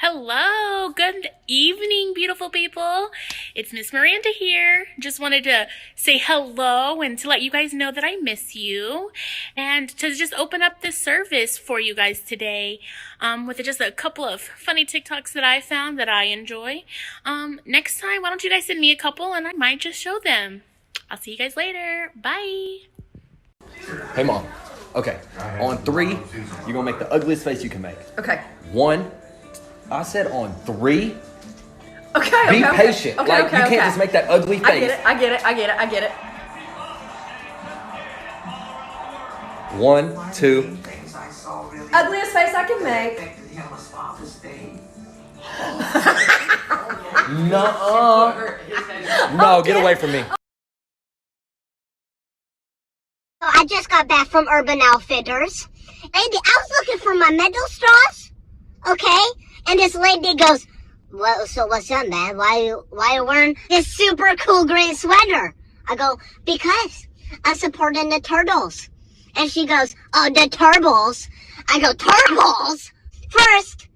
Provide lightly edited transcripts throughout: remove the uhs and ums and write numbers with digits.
Hello, good evening, beautiful people. It's Miss Miranda here. Just wanted to say hello and to let you guys know that I miss you and to just open up this service for you guys today with just a couple of funny TikToks that I found that I enjoy. Next time, why don't you guys send me a couple and I might just show them. I'll see you guys later. Bye. Hey, Mom. Okay, on 3, you're gonna make the ugliest face you can make. Okay. 1, I said on 3. Okay. Be patient. Okay, you can't just make that ugly face. I get it. 1, 2. Ugliest face I can make. No, get away from me. I just got back from Urban Outfitters. Lady, I was looking for my metal straws. Okay? And this lady goes, well, so what's up, man? Why you wearing this super cool green sweater? I go, because I'm supporting the turtles. And she goes, oh, the turtles. I go, turtles? First,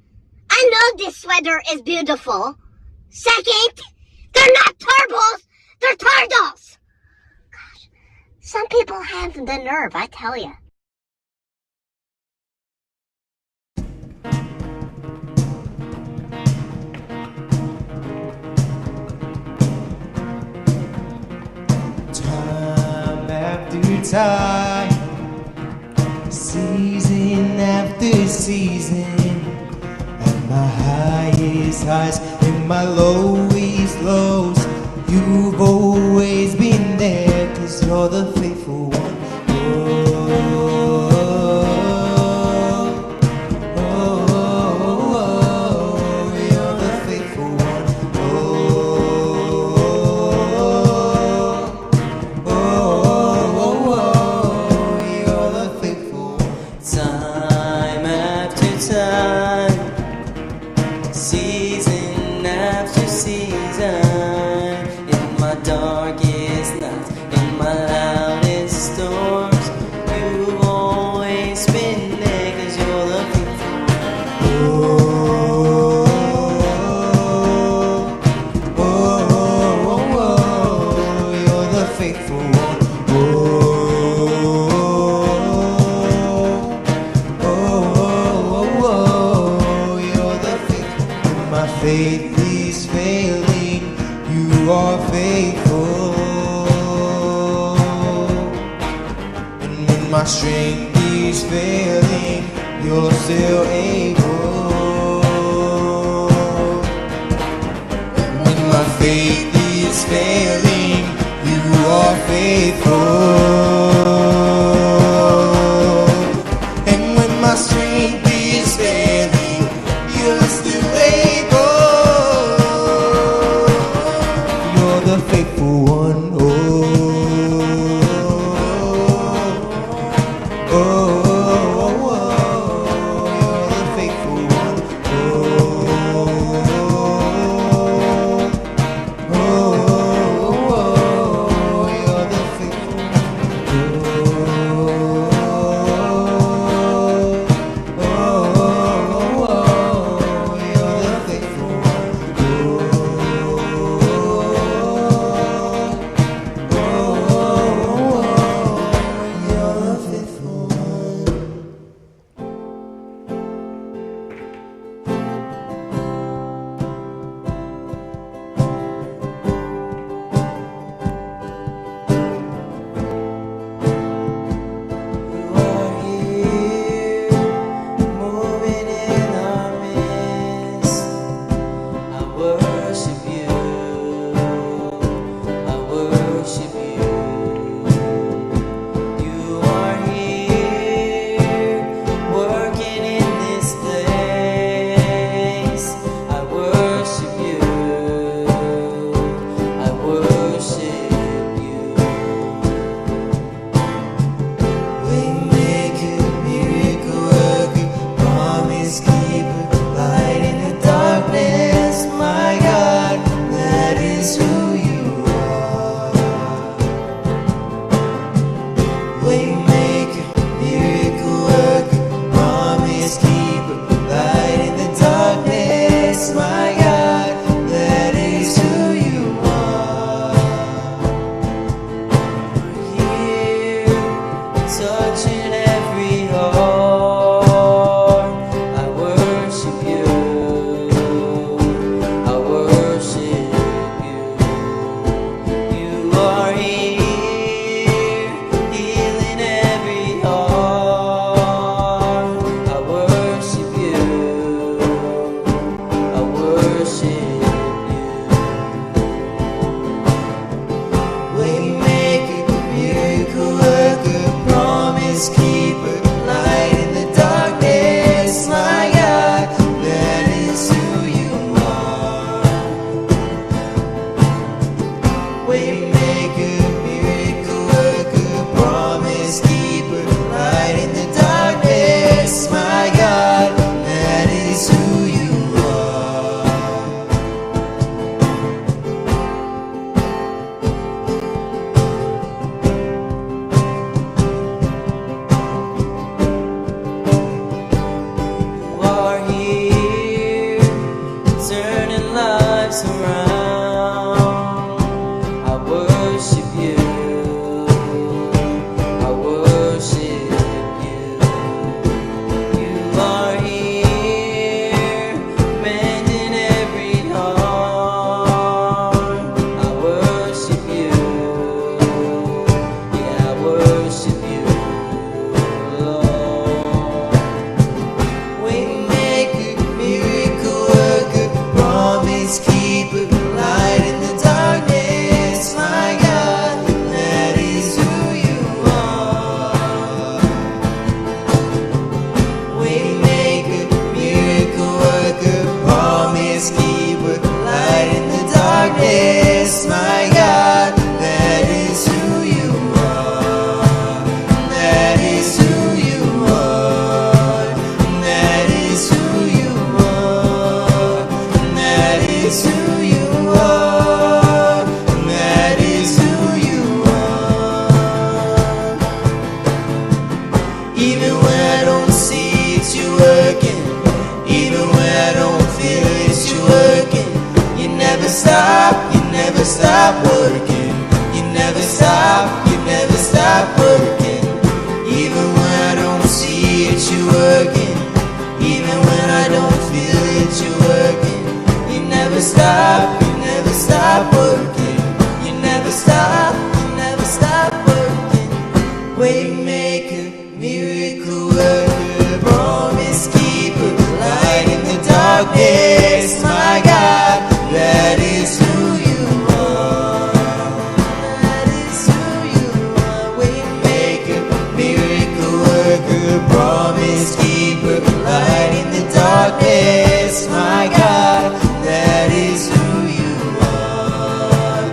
I know this sweater is beautiful. Second, they're not turtles, they're turtles. Gosh, some people have the nerve, I tell you. Time after time, season after season, at my highest highs and my lowest lows, you've always been there, 'cause you're the faithful one. You're the faithful one. You're the faithful one. Time after time, season after season, in my darkest nights, in my loudest storms, you've always been there, 'cause you're the faithful one. You're the faithful one. You're the faithful. When my faith is failing, you are faithful. And when my strength is failing, you're still able. When my faith is failing, you are faithful. And when my strength is failing, you're still able. You're the faithful one. You're the faithful one. You're the faithful You're the faithful one. You're the faithful one. touching every heart. I worship you. I worship you. You are here, healing every heart. I worship you. I worship you. Waymaker, miracle worker, promise keeper, light in the darkness, my God, that is who you are. Waymaker, miracle worker, promise keeper, light in the darkness, my God, that is who you are. You are here, turning lives around. I worship you. I worship you. You are here, mending every heart. I worship you. Yeah, I worship you, Lord. Waymaker, miracle worker, promise keeper, light in the darkness, my God, that is who you are. Waymaker, miracle worker, promise keeper, light in the darkness, my God, that is who you are. That is who you are. That is who you are. That is who you are. That is who you are. Even when I don't see it, you're working. Even when I don't feel it, you're working. You never stop working. You never stop working. Even when I don't see it, you're working. Even when I don't feel it, you're working. You never stop working. You never stop working. Waymaker, miracle worker, promise keeper, light in the darkness, my God, that is who you are. That is who you are. Waymaker, miracle worker, promise keeper, light in the darkness, my God, that is who you are.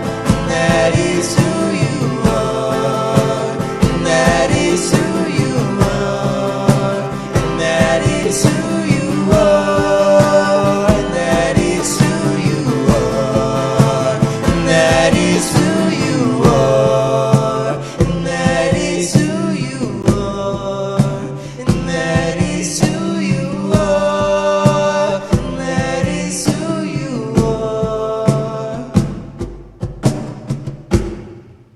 That is who you are. That is who you are. And that is who you are. And that is who you are. And that is who you are. And that is who you are. And that is who you are. And that is who you are.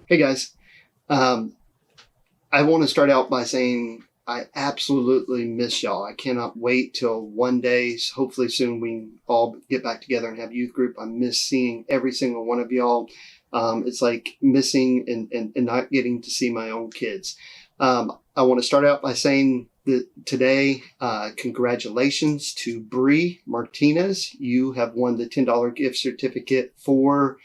Hey guys, I want to start out by saying I absolutely miss y'all. I cannot wait till one day, hopefully soon, we can all get back together and have youth group. I miss seeing every single one of y'all. It's like missing and not getting to see my own kids. I want to start out by saying that today, congratulations to Bree Martinez. You have won the $10 gift certificate for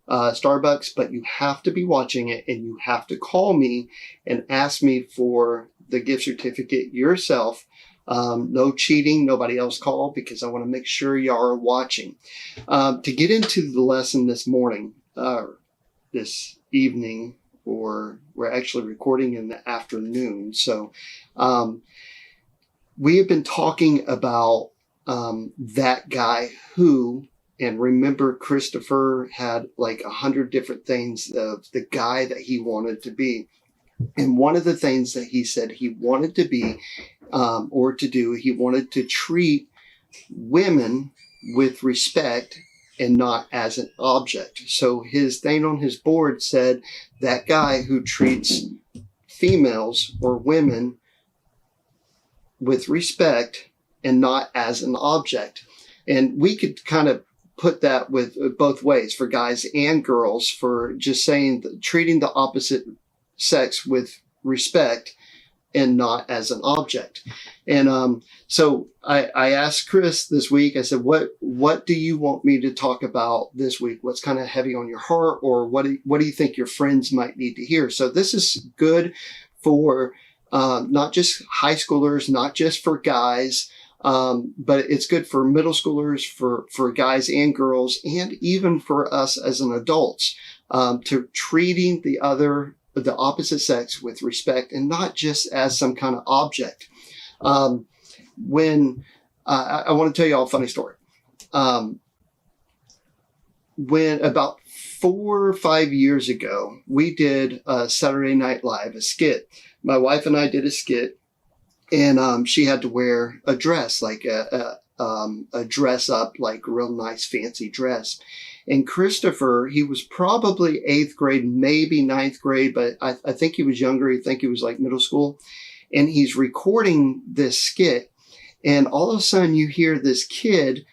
Starbucks, but you have to be watching it and you have to call me and ask me for the gift certificate yourself. No cheating, nobody else call, because I want to make sure y'all are watching. To get into the lesson this morning, this evening, or we're actually recording in the afternoon. So we have been talking about that guy who, and remember, Christopher had like 100 different things of the guy that he wanted to be. And one of the things that he said he wanted to be or to do, he wanted to treat women with respect and not as an object. So his thing on his board said, that guy who treats females or women with respect and not as an object. And we could kind of put that with both ways for guys and girls, for just saying treating the opposite sex with respect and not as an object. And so I asked Chris this week, I said, what do you want me to talk about this week? What's kind of heavy on your heart, or what do you think your friends might need to hear? So this is good for not just high schoolers, not just for guys, but it's good for middle schoolers, for guys and girls, and even for us as an adults, to treating the opposite sex with respect and not just as some kind of object. When I want to tell you all a funny story. When about 4 or 5 years ago, we did a Saturday Night Live, a skit. My wife and I did a skit, and she had to wear a dress, like a dress up, like a real nice fancy dress. And Christopher, he was probably 8th grade, maybe 9th grade, but I think he was younger. I think he was like middle school. And he's recording this skit. And all of a sudden you hear this kid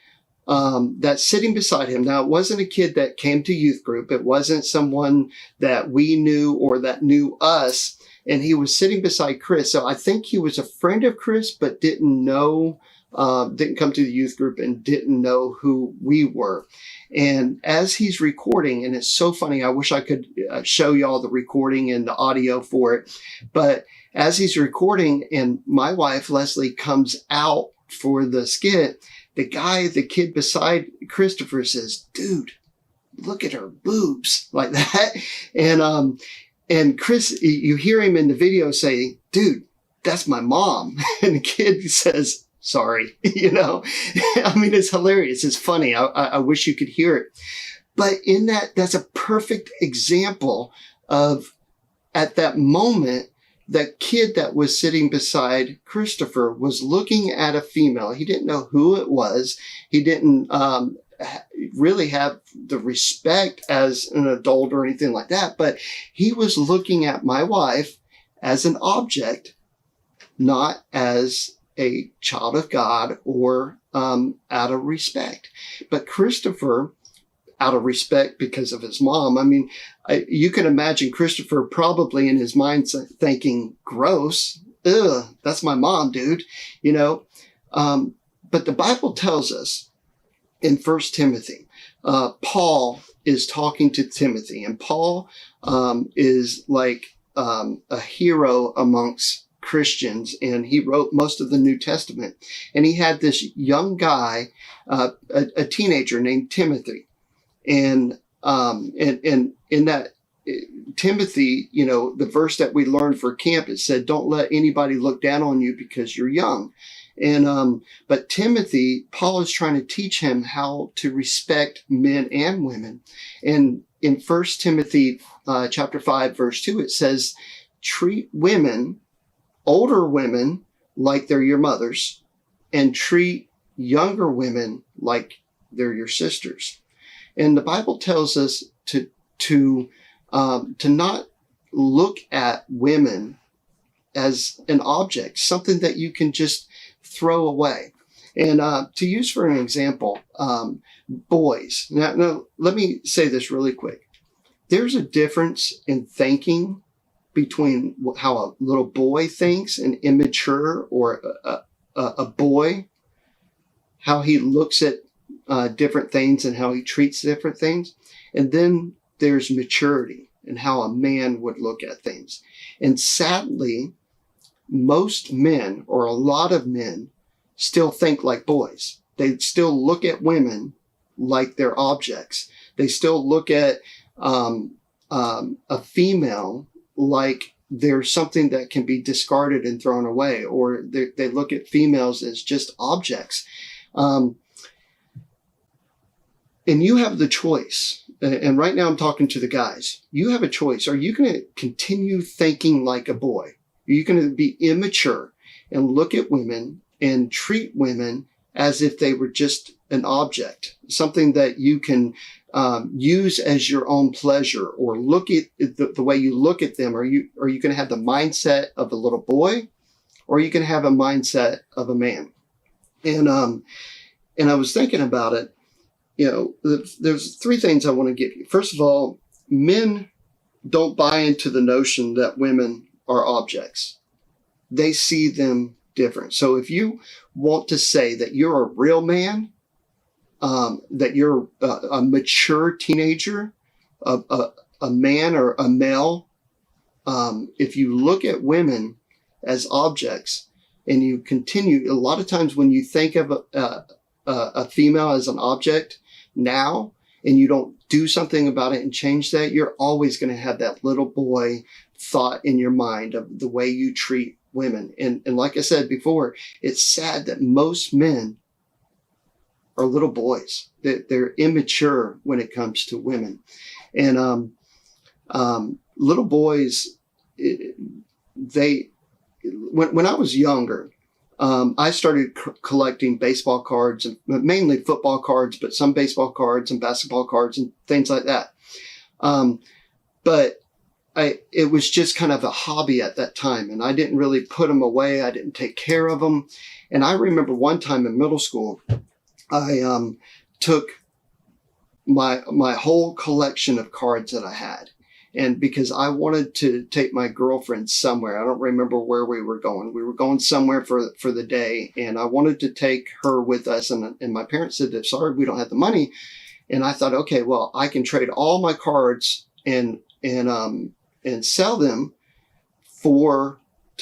that's sitting beside him. Now, it wasn't a kid that came to youth group. It wasn't someone that we knew or that knew us. And he was sitting beside Chris. So I think he was a friend of Chris, but didn't come to the youth group and didn't know who we were. And as he's recording, and it's so funny, I wish I could show y'all the recording and the audio for it. But as he's recording and my wife, Leslie, comes out for the skit, the kid beside Christopher says, "Dude, look at her boobs," like that. And Chris, you hear him in the video say, "Dude, that's my mom." And the kid says, "Sorry," I mean, it's hilarious. It's funny. I wish you could hear it. But that's a perfect example of, at that moment, that kid that was sitting beside Christopher was looking at a female. He didn't know who it was. He didn't really have the respect as an adult or anything like that. But he was looking at my wife as an object, not as a child of God or out of respect. But Christopher, out of respect because of his mom, I mean, you can imagine Christopher probably in his mind thinking, "Gross, ugh, that's my mom, dude," But the Bible tells us in 1 Timothy, Paul is talking to Timothy, and Paul is like a hero amongst Christians, and he wrote most of the New Testament. And he had this young guy, a teenager named Timothy, and in that Timothy, the verse that we learned for camp, it said, "Don't let anybody look down on you because you're young." And but Timothy, Paul is trying to teach him how to respect men and women. And in 1 Timothy chapter 5, verse 2, it says, "Treat women, older women, like they're your mothers, and treat younger women like they're your sisters." And the Bible tells us to not look at women as an object, something that you can just throw away. And to use for an example, boys. Now, let me say this really quick. There's a difference in thinking between how a little boy thinks, an immature or a boy, how he looks at different things and how he treats different things. And then there's maturity and how a man would look at things. And sadly, most men, or a lot of men, still think like boys. They still look at women like they're objects. They still look at a female like they're something that can be discarded and thrown away, or they look at females as just objects. And you have the choice. And right now I'm talking to the guys. You have a choice. Are you going to continue thinking like a boy? Are you going to be immature and look at women and treat women as if they were just an object, something that you can use as your own pleasure, or look at the way you look at them. Are you going to have the mindset of a little boy, or are you going to have a mindset of a man? And I was thinking about it. There's three things I want to give you. First of all, men don't buy into the notion that women are objects. They see them different. So if you want to say that you're a real man, that you're a mature teenager, a man or a male, if you look at women as objects and you continue, a lot of times when you think of a female as an object now, and you don't do something about it and change that, you're always going to have that little boy thought in your mind of the way you treat women. And like I said before, it's sad that most men are little boys. They're immature when it comes to women. And little boys, when I was younger, I started collecting baseball cards, and mainly football cards, but some baseball cards and basketball cards and things like that. But it was just kind of a hobby at that time, and I didn't really put them away. I didn't take care of them. And I remember one time in middle school, I took my whole collection of cards that I had. And because I wanted to take my girlfriend somewhere, I don't remember where we were going. We were going somewhere for the day, and I wanted to take her with us. And my parents said, sorry, we don't have the money. And I thought, okay, well, I can trade all my cards and sell them to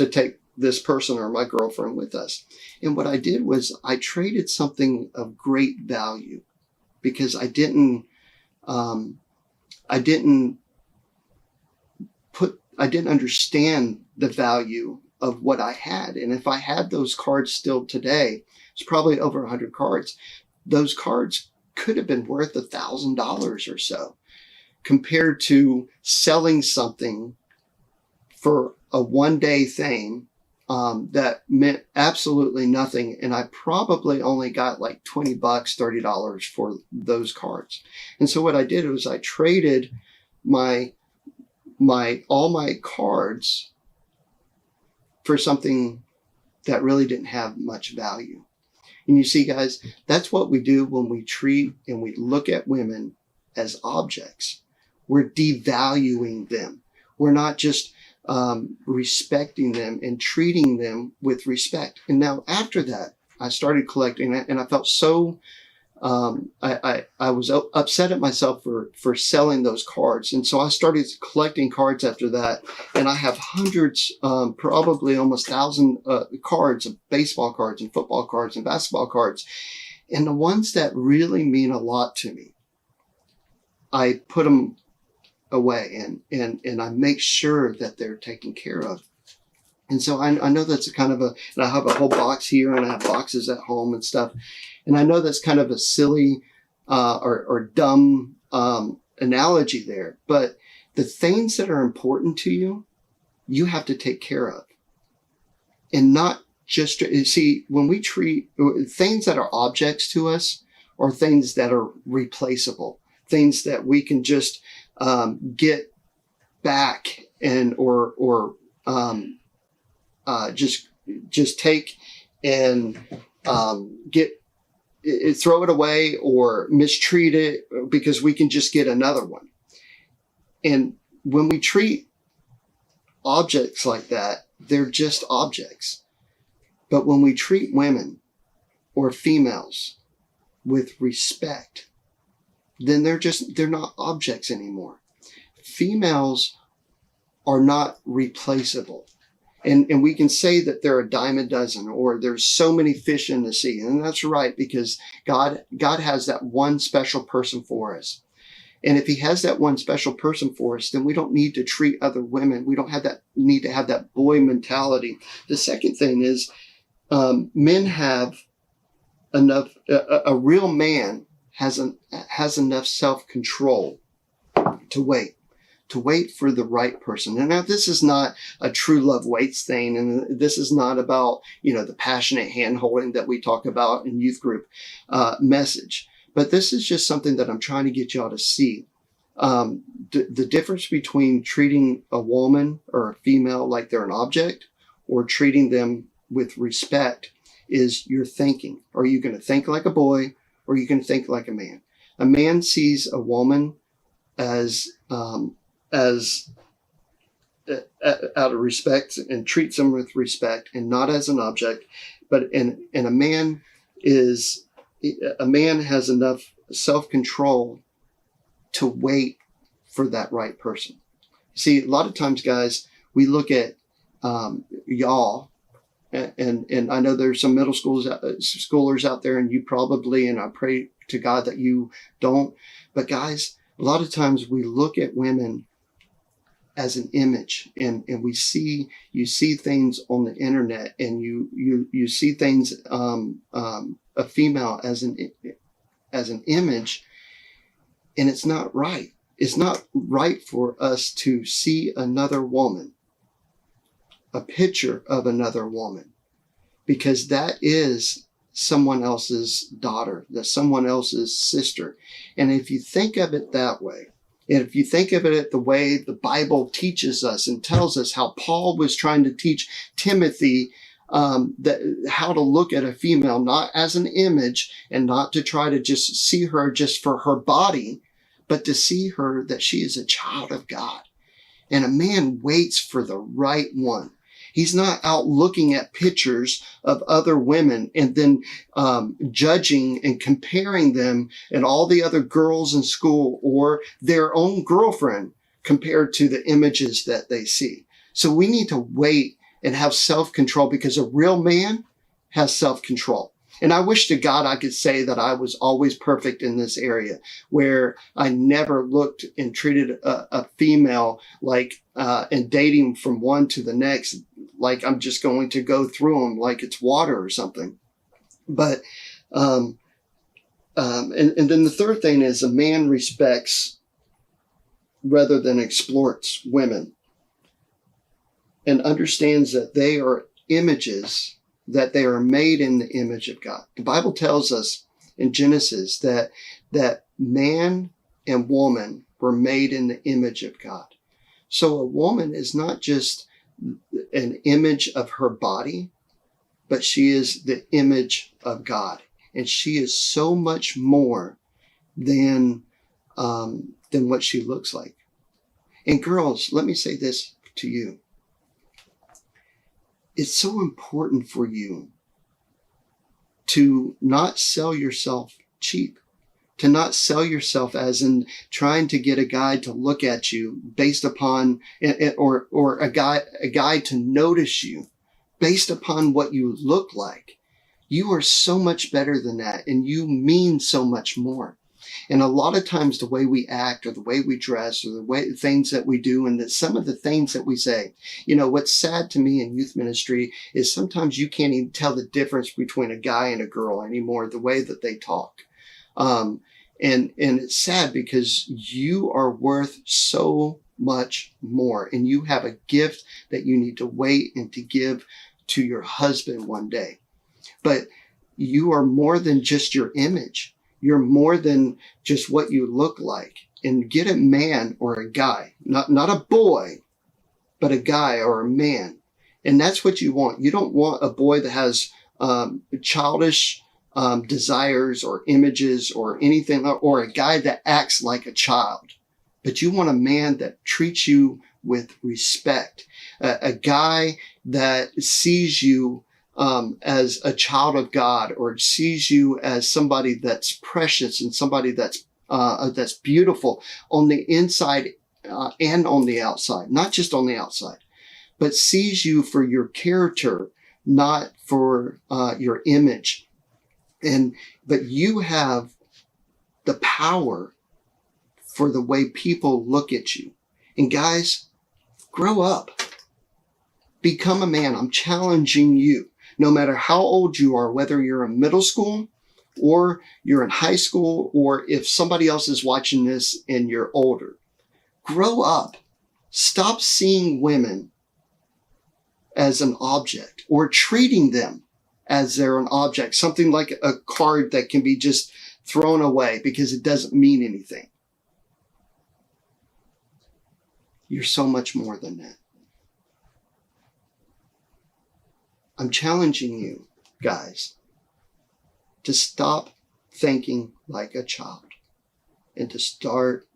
take this person or my girlfriend with us. And what I did was I traded something of great value, because I didn't understand the value of what I had. And if I had those cards still today, it's probably over 100 cards. Those cards could have been worth $1,000 or so, compared to selling something for a one-day thing that meant absolutely nothing. And I probably only got like $20, $30 for those cards. And so what I did was I traded all my cards for something that really didn't have much value. And you see, guys, that's what we do when we treat and we look at women as objects. We're devaluing them. We're not just respecting them and treating them with respect. And now after that, I started collecting it, and I felt so I was upset at myself for selling those cards. And so I started collecting cards after that. And I have hundreds, probably almost 1,000 cards of baseball cards and football cards and basketball cards. And the ones that really mean a lot to me, I put them away and I make sure that they're taken care of. And so I know that's a kind of and I have a whole box here, and I have boxes at home and stuff. And I know that's kind of a silly or dumb analogy there, but the things that are important to you, you have to take care of. And not just, see, when we treat things that are objects to us, or things that are replaceable, things that we can just get back or just take and throw it away or mistreat it because we can just get another one. And when we treat objects like that, they're just objects. But when we treat women or females with respect, then they're not objects anymore. Females are not replaceable. And we can say that they're a dime a dozen, or there's so many fish in the sea. And that's right, because God has that one special person for us. And if he has that one special person for us, then we don't need to treat other women. We don't need to have that boy mentality. The second thing is, men have enough, a real man has enough self-control to wait, to wait for the right person. And now this is not a true love waits thing. And this is not about, the passionate hand holding that we talk about in youth group message. But this is just something that I'm trying to get y'all to see. The difference between treating a woman or a female like they're an object or treating them with respect is your thinking. Are you going to think like a boy or are you going to think like a man? A man sees a woman as out of respect and treats them with respect and not as an object. And a man has enough self-control to wait for that right person. See, a lot of times, guys, we look at y'all, and I know there's some middle schoolers out there, and you probably, and I pray to God that you don't. But guys, a lot of times we look at women as an image, and you see things on the internet, and you see things a female as an image, and it's not right. It's not right for us to see another woman, a picture of another woman, because that is someone else's daughter, that's someone else's sister. And if you think of it that way, and if you think of it the way the Bible teaches us and tells us how Paul was trying to teach Timothy how to look at a female, not as an image and not to try to just see her just for her body, but to see her that she is a child of God. And a man waits for the right one. He's not out looking at pictures of other women and then judging and comparing them and all the other girls in school or their own girlfriend compared to the images that they see. So we need to wait and have self-control, because a real man has self-control. And I wish to God I could say that I was always perfect in this area, where I never looked and treated a female like, and dating from one to the next, like I'm just going to go through them like it's water or something. But, and then the third thing is a man respects rather than exploits women and understands that they are images, that they are made in the image of God. The Bible tells us in Genesis that man and woman were made in the image of God. So a woman is not just an image of her body, but she is the image of God. And she is so much more than what she looks like. And girls, let me say this to you. It's so important for you to not sell yourself cheap, to not sell yourself as in trying to get a guy to look at you based upon, or a guy to notice you based upon what you look like. You are so much better than that, and you mean so much more. And a lot of times the way we act or the way we dress or the things that we do and some of the things that we say, what's sad to me in youth ministry is sometimes you can't even tell the difference between a guy and a girl anymore, the way that they talk. And it's sad because you are worth so much more, and you have a gift that you need to wait and to give to your husband one day. But you are more than just your image. You're more than just what you look like. And get a man or a guy, not a boy, but a guy or a man. And that's what you want. You don't want a boy that has childish desires or images or anything, or a guy that acts like a child. But you want a man that treats you with respect, a guy that sees you as a child of God, or sees you as somebody that's precious and somebody that's beautiful on the inside and on the outside, not just on the outside, but sees you for your character, not for your image. But you have the power for the way people look at you. And guys, grow up. Become a man. I'm challenging you. No matter how old you are, whether you're in middle school or you're in high school, or if somebody else is watching this and you're older, Grow up. Stop seeing women as an object or treating them as they're an object, something like a card that can be just thrown away because it doesn't mean anything. You're so much more than that. I'm challenging you guys to stop thinking like a child and to start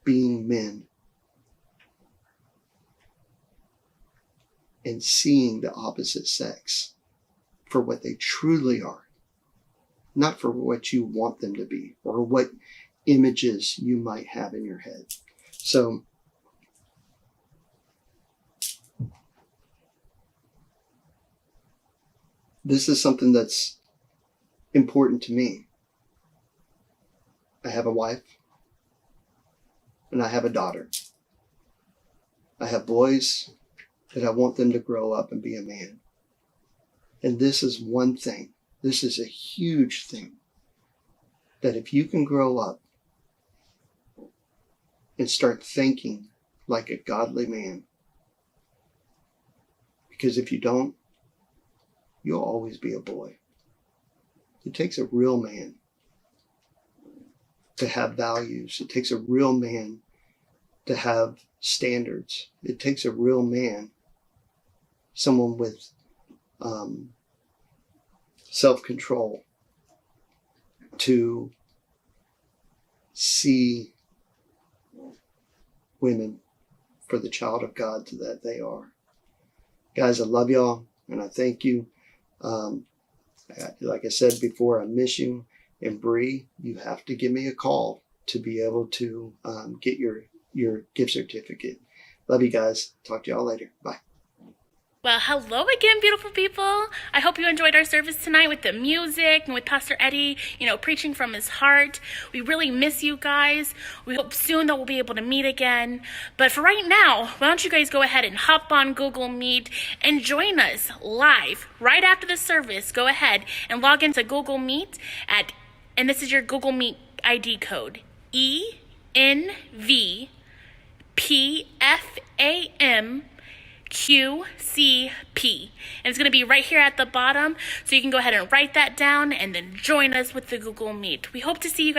being men and seeing the opposite sex for what they truly are, not for what you want them to be or what images you might have in your head. So this is something that's important to me. I have a wife and I have a daughter. I have boys that I want them to grow up and be a man. And this is one thing. This is a huge thing. That if you can grow up and start thinking like a godly man, because if you don't, you'll always be a boy. It takes a real man to have values. It takes a real man to have standards. It takes a real man, someone with self-control, to see women for the child of God that they are. Guys, I love y'all and I thank you. Like I said before, I miss you. And Bree, you have to give me a call to be able to get your gift certificate. Love you guys. Talk to y'all later. Bye. Well, hello again, beautiful people. I hope you enjoyed our service tonight with the music and with Pastor Eddie, preaching from his heart. We really miss you guys. We hope soon that we'll be able to meet again. But for right now, why don't you guys go ahead and hop on Google Meet and join us live right after the service. Go ahead and log into Google Meet and this is your Google Meet ID code, ENVPFAM. QCP. And it's going to be right here at the bottom. So you can go ahead and write that down and then join us with the Google Meet. We hope to see you guys